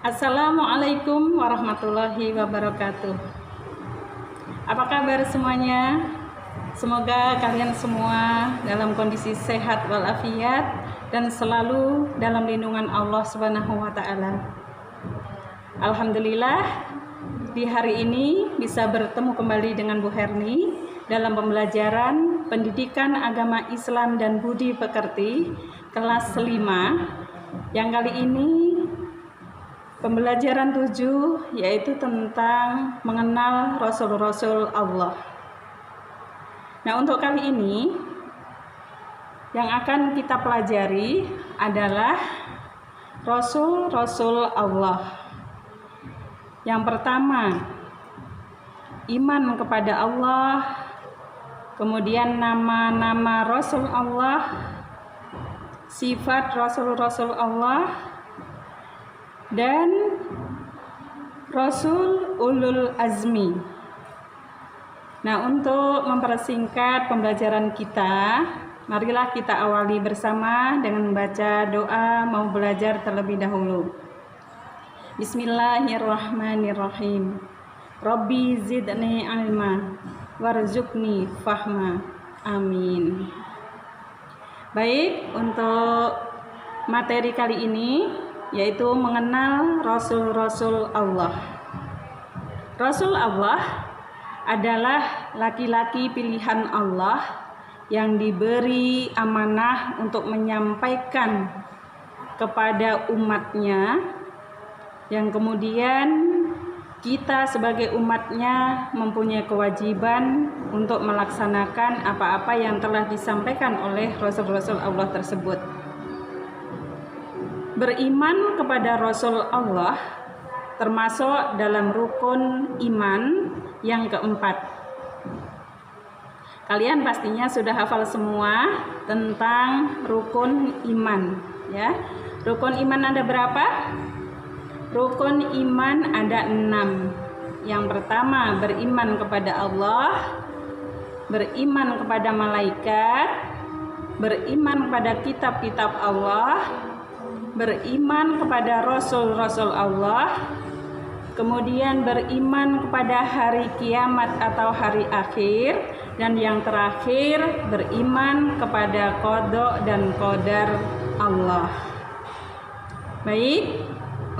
Assalamualaikum warahmatullahi wabarakatuh. Apa kabar semuanya? Semoga kalian semua dalam kondisi sehat walafiat dan selalu dalam lindungan Allah Subhanahu wa taala. Alhamdulillah di hari ini bisa bertemu kembali dengan Bu Herni dalam pembelajaran Pendidikan Agama Islam dan Budi Pekerti kelas 5 yang kali ini pembelajaran 7 yaitu tentang mengenal Rasul-Rasul Allah. Nah, untuk kali ini yang akan kita pelajari adalah Rasul-Rasul Allah. Yang pertama, iman kepada Allah, kemudian nama-nama Rasul Allah, sifat Rasul-Rasul Allah, dan Rasul Ulul Azmi. Nah, untuk mempersingkat pembelajaran kita, marilah kita awali bersama dengan membaca doa mau belajar terlebih dahulu. Bismillahirrahmanirrahim. Rabbi zidni ilma warzuqni fahma. Amin. Baik, untuk materi kali ini yaitu mengenal Rasul-Rasul Allah. Rasul Allah adalah laki-laki pilihan Allah yang diberi amanah untuk menyampaikan kepada umatnya, yang kemudian kita sebagai umatnya mempunyai kewajiban untuk melaksanakan apa-apa yang telah disampaikan oleh Rasul-Rasul Allah tersebut. Beriman kepada Rasul Allah termasuk dalam rukun iman yang keempat. Kalian pastinya sudah hafal semua tentang rukun iman, ya. Rukun iman ada berapa? Rukun iman ada 6. Yang pertama, beriman kepada Allah, beriman kepada malaikat, beriman kepada kitab-kitab Allah, beriman kepada Rasul-Rasul Allah, kemudian beriman kepada hari kiamat atau hari akhir, dan yang terakhir beriman kepada qada dan qadar Allah. Baik,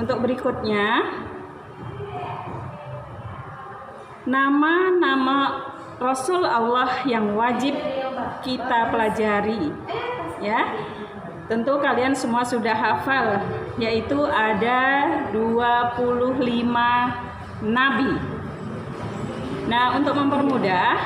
untuk berikutnya nama-nama Rasul Allah yang wajib kita pelajari, ya. Tentu kalian semua sudah hafal, yaitu ada 25 nabi. Nah, untuk mempermudah,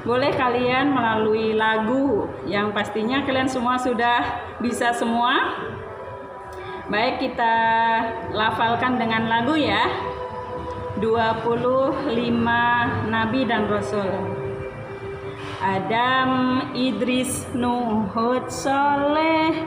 boleh kalian melalui lagu yang pastinya kalian semua sudah bisa semua. Baik, kita lafalkan dengan lagu ya. 25 nabi dan rasul. Adam, Idris, Nuh, Hud, Saleh,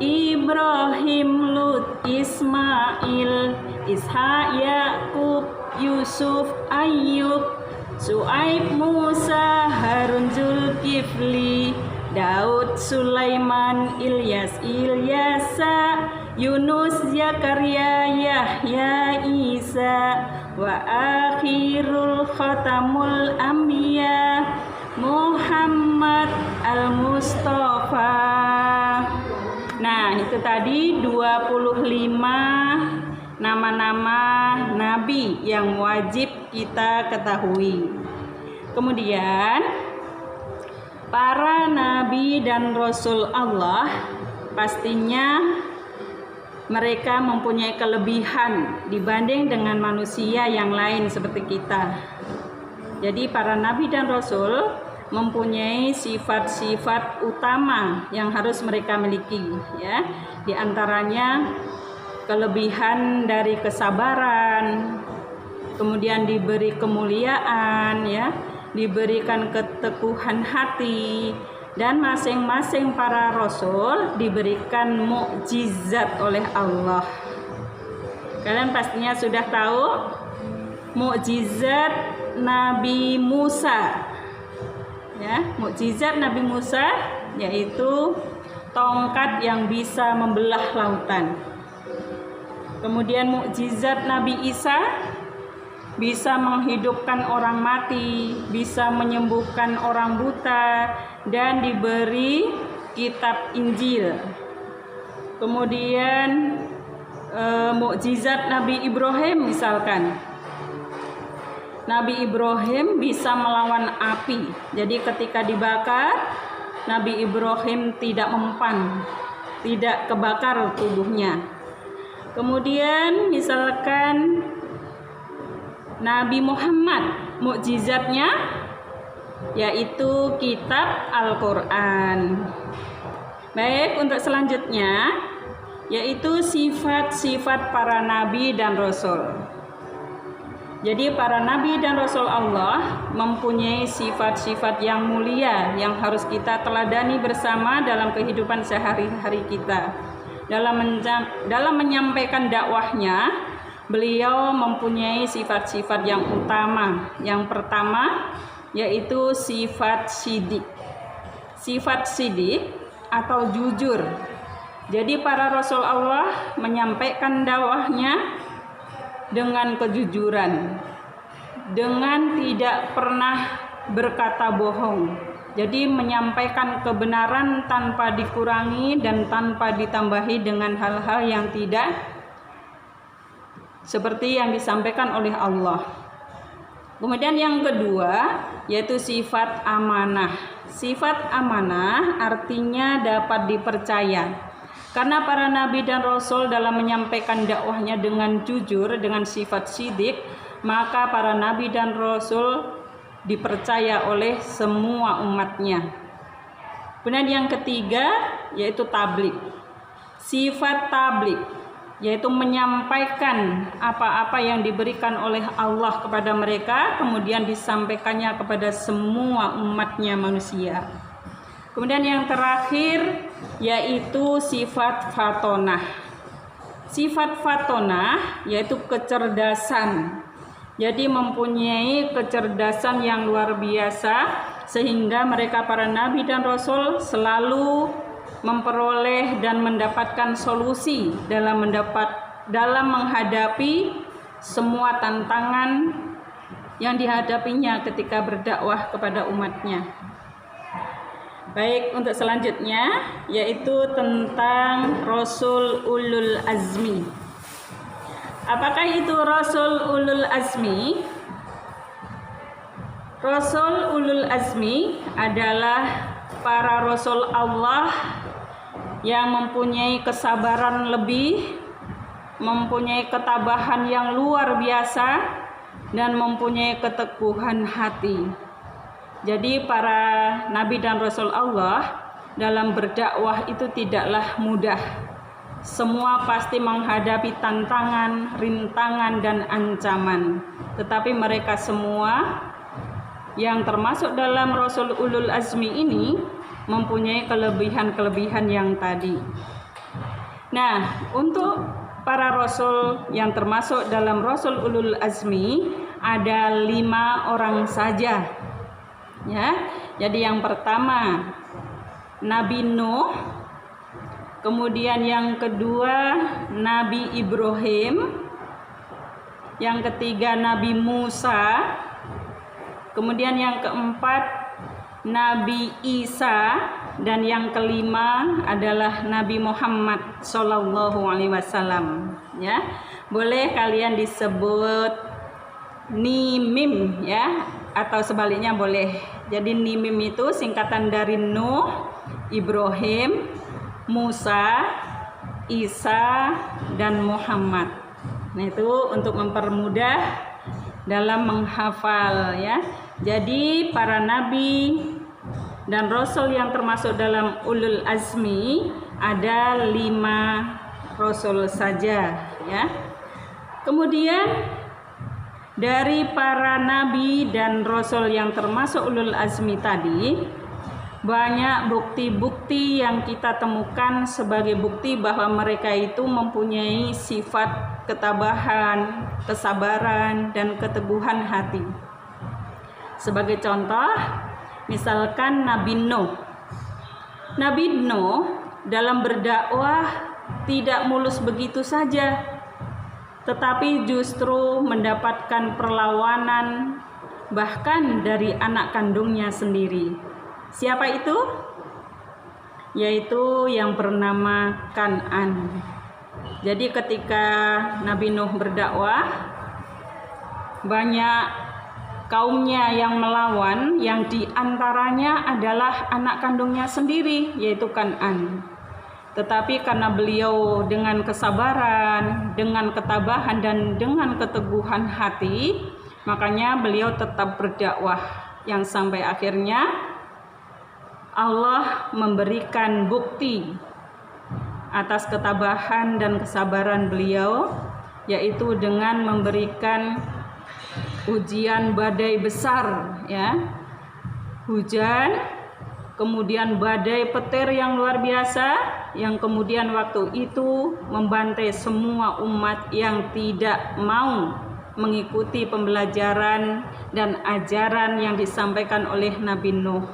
Ibrahim, Lut, Ismail, Ishak, Yakub, Yusuf, Ayub, Su'aib, Musa, Harun, Zulkifli, Daud, Sulaiman, Ilyas, Ilyasa, Yunus, Zakaria, Yahya, Isa, wa akhirul khatamul anbiya Muhammad al-Mustafa. Nah, itu tadi 25 nama-nama nabi yang wajib kita ketahui. Kemudian para nabi dan rasul Allah pastinya mereka mempunyai kelebihan dibanding dengan manusia yang lain seperti kita. Jadi para nabi dan rasul mempunyai sifat-sifat utama yang harus mereka miliki, ya. Di antaranya kelebihan dari kesabaran, kemudian diberi kemuliaan, ya, diberikan keteguhan hati, dan masing-masing para rasul diberikan mukjizat oleh Allah. Kalian pastinya sudah tahu mukjizat Nabi Musa, ya, mukjizat Nabi Musa yaitu tongkat yang bisa membelah lautan. Kemudian mukjizat Nabi Isa, bisa menghidupkan orang mati, bisa menyembuhkan orang buta, dan diberi kitab Injil. Kemudian mukjizat Nabi Ibrahim misalkan. Nabi Ibrahim bisa melawan api. Jadi ketika dibakar, Nabi Ibrahim tidak mempan, tidak kebakar tubuhnya. Kemudian misalkan Nabi Muhammad, mukjizatnya yaitu kitab Al-Quran. Baik, untuk selanjutnya yaitu sifat-sifat para nabi dan rasul. Jadi para nabi dan rasul Allah mempunyai sifat-sifat yang mulia yang harus kita teladani bersama dalam kehidupan sehari-hari kita. Dalam menyampaikan dakwahnya, beliau mempunyai sifat-sifat yang utama. Yang pertama yaitu sifat sidik. Sifat sidik atau jujur. Jadi para rasul Allah menyampaikan dakwahnya dengan kejujuran, dengan tidak pernah berkata bohong. Jadi menyampaikan kebenaran tanpa dikurangi dan tanpa ditambahi dengan hal-hal yang tidak seperti yang disampaikan oleh Allah. Kemudian yang kedua yaitu sifat amanah. Sifat amanah artinya dapat dipercaya. Karena para nabi dan rasul dalam menyampaikan dakwahnya dengan jujur, dengan sifat sidik, maka para nabi dan rasul dipercaya oleh semua umatnya. Kemudian yang ketiga yaitu tabligh. Sifat tabligh yaitu menyampaikan apa-apa yang diberikan oleh Allah kepada mereka, kemudian disampaikannya kepada semua umatnya manusia. Kemudian yang terakhir yaitu sifat fatonah. Sifat fatonah yaitu kecerdasan. Jadi mempunyai kecerdasan yang luar biasa sehingga mereka para nabi dan rasul selalu memperoleh dan mendapatkan solusi dalam menghadapi semua tantangan yang dihadapinya ketika berdakwah kepada umatnya. Baik, untuk selanjutnya yaitu tentang Rasul Ulul Azmi. Apakah itu Rasul Ulul Azmi? Rasul Ulul Azmi adalah para Rasul Allah yang mempunyai kesabaran lebih, mempunyai ketabahan yang luar biasa, dan mempunyai keteguhan hati. Jadi para nabi dan rasul Allah dalam berdakwah itu tidaklah mudah. Semua pasti menghadapi tantangan, rintangan, dan ancaman. Tetapi mereka semua yang termasuk dalam Rasul Ulul Azmi ini mempunyai kelebihan-kelebihan yang tadi. Nah, untuk para rasul yang termasuk dalam Rasul Ulul Azmi ada 5 orang saja. Ya, jadi yang pertama Nabi Nuh, kemudian yang kedua Nabi Ibrahim, yang ketiga Nabi Musa, kemudian yang keempat Nabi Isa, dan yang kelima adalah Nabi Muhammad Sallallahu Alaihi Wasallam. Ya, boleh kalian disebut Nimim ya, atau sebaliknya boleh. Jadi Nimim itu singkatan dari Nuh, Ibrahim, Musa, Isa, dan Muhammad. Nah, itu untuk mempermudah dalam menghafal ya. Jadi para nabi dan rasul yang termasuk dalam Ulul Azmi ada 5 rasul saja ya. Kemudian dari para nabi dan rasul yang termasuk Ulul Azmi tadi, banyak bukti-bukti yang kita temukan sebagai bukti bahwa mereka itu mempunyai sifat ketabahan, kesabaran, dan keteguhan hati. Sebagai contoh, misalkan Nabi Nuh. Nabi Nuh dalam berdakwah tidak mulus begitu saja. tetapi justru mendapatkan perlawanan bahkan dari anak kandungnya sendiri. Siapa itu? Yaitu yang bernama Kan'an. Jadi ketika Nabi Nuh berdakwah, banyak kaumnya yang melawan, yang diantaranya adalah anak kandungnya sendiri, yaitu Kan'an. Tetapi karena beliau dengan kesabaran, dengan ketabahan, dan dengan keteguhan hati, makanya beliau tetap berdakwah, yang sampai akhirnya Allah memberikan bukti atas ketabahan dan kesabaran beliau, yaitu dengan memberikan ujian badai besar, ya, hujan, kemudian badai petir yang luar biasa, yang kemudian waktu itu membantai semua umat yang tidak mau mengikuti pembelajaran dan ajaran yang disampaikan oleh Nabi Nuh.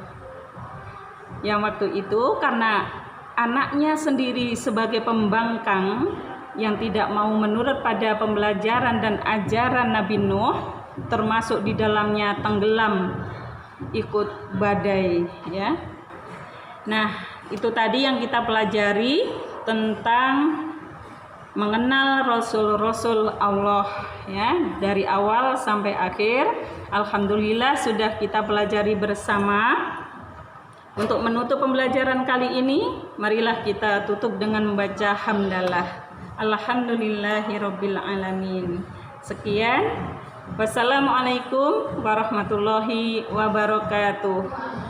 Yang waktu itu karena anaknya sendiri sebagai pembangkang yang tidak mau menurut pada pembelajaran dan ajaran Nabi Nuh, termasuk di dalamnya tenggelam ikut badai, ya. Nah, itu tadi yang kita pelajari tentang mengenal Rasul-Rasul Allah, ya, dari awal sampai akhir. Alhamdulillah sudah kita pelajari bersama. Untuk menutup pembelajaran kali ini, marilah kita tutup dengan membaca hamdalah. Alhamdulillahirabbil alamin. Sekian. Wassalamualaikum warahmatullahi wabarakatuh.